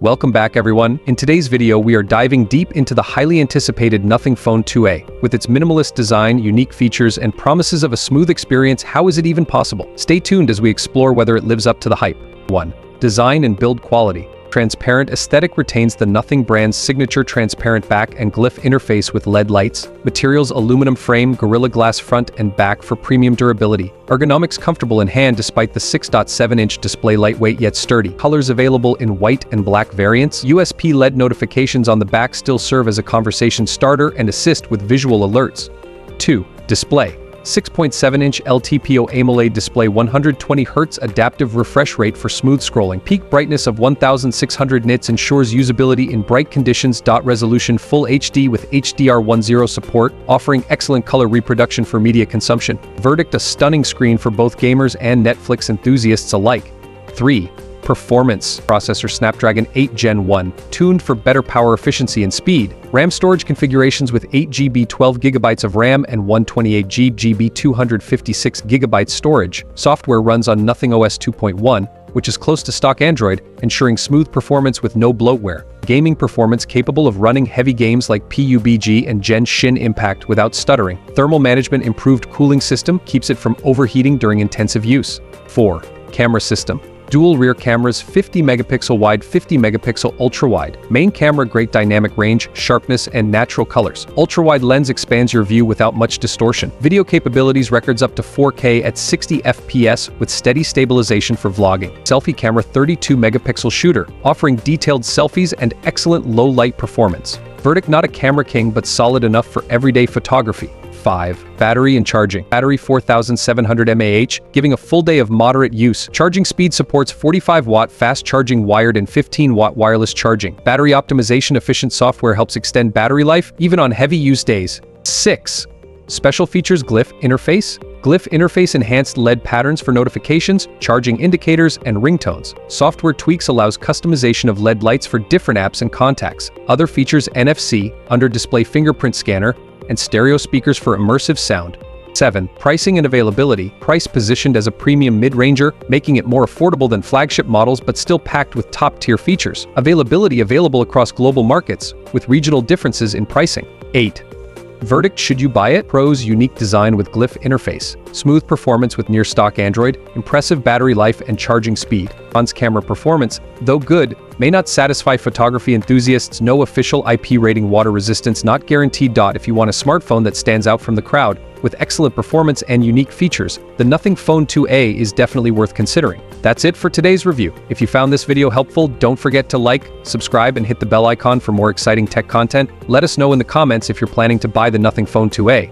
Welcome back everyone. In today's video we are diving deep into the highly anticipated Nothing Phone 2a. With its minimalist design, unique features, and promises of a smooth experience, how is it even possible? Stay tuned as we explore whether it lives up to the hype. 1. Design and build quality. Transparent aesthetic retains the Nothing brand's signature transparent back and glyph interface with LED lights. Materials: aluminum frame, Gorilla Glass front and back for premium durability. Ergonomics: comfortable in hand despite the 6.7-inch display, lightweight yet sturdy. Colors available in white and black variants. USB LED notifications on the back still serve as a conversation starter and assist with visual alerts. 2. Display. 6.7-inch LTPO AMOLED display, 120Hz adaptive refresh rate for smooth scrolling. Peak brightness of 1600 nits ensures usability in bright conditions. Resolution Full HD with HDR10 support, offering excellent color reproduction for media consumption. Verdict: a stunning screen for both gamers and Netflix enthusiasts alike. 3. Performance. Processor: Snapdragon 8 Gen 1, tuned for better power efficiency and speed. RAM storage configurations with 8GB 12GB of RAM and 128GB 256GB storage. Software runs on Nothing OS 2.1, which is close to stock Android, ensuring smooth performance with no bloatware. Gaming performance: capable of running heavy games like PUBG and Genshin Impact without stuttering. Thermal management: improved cooling system keeps it from overheating during intensive use. 4. Camera system. Dual rear cameras, 50MP wide, 50MP ultra-wide. Main camera: great dynamic range, sharpness, and natural colors. Ultra-wide lens expands your view without much distortion. Video capabilities: records up to 4K at 60fps with steady stabilization for vlogging. Selfie camera: 32MP shooter, offering detailed selfies and excellent low-light performance. Verdict: not a camera king, but solid enough for everyday photography. 5. Battery and charging. Battery: 4700 mAh, giving a full day of moderate use. Charging speed: supports 45-watt fast charging wired and 15-watt wireless charging. Battery optimization: efficient software helps extend battery life even on heavy use days. 6. Special features: glyph interface. Glyph interface: enhanced LED patterns for notifications, charging indicators, and ringtones. Software tweaks allows customization of LED lights for different apps and contacts. Other features: NFC, under-display fingerprint scanner, and stereo speakers for immersive sound. 7. Pricing and availability. Price: positioned as a premium mid-ranger, making it more affordable than flagship models but still packed with top-tier features. Availability: available across global markets, with regional differences in pricing. 8. Verdict: should you buy it? Pros: unique design with glyph interface, smooth performance with near-stock Android, impressive battery life and charging speed. Cons: camera performance, though good, may not satisfy photography enthusiasts. No official IP rating. Water resistance not guaranteed. If you want a smartphone that stands out from the crowd, with excellent performance and unique features, the Nothing Phone 2a is definitely worth considering. That's it for today's review. If you found this video helpful, don't forget to like, subscribe, and hit the bell icon for more exciting tech content. Let us know in the comments if you're planning to buy the Nothing Phone 2a.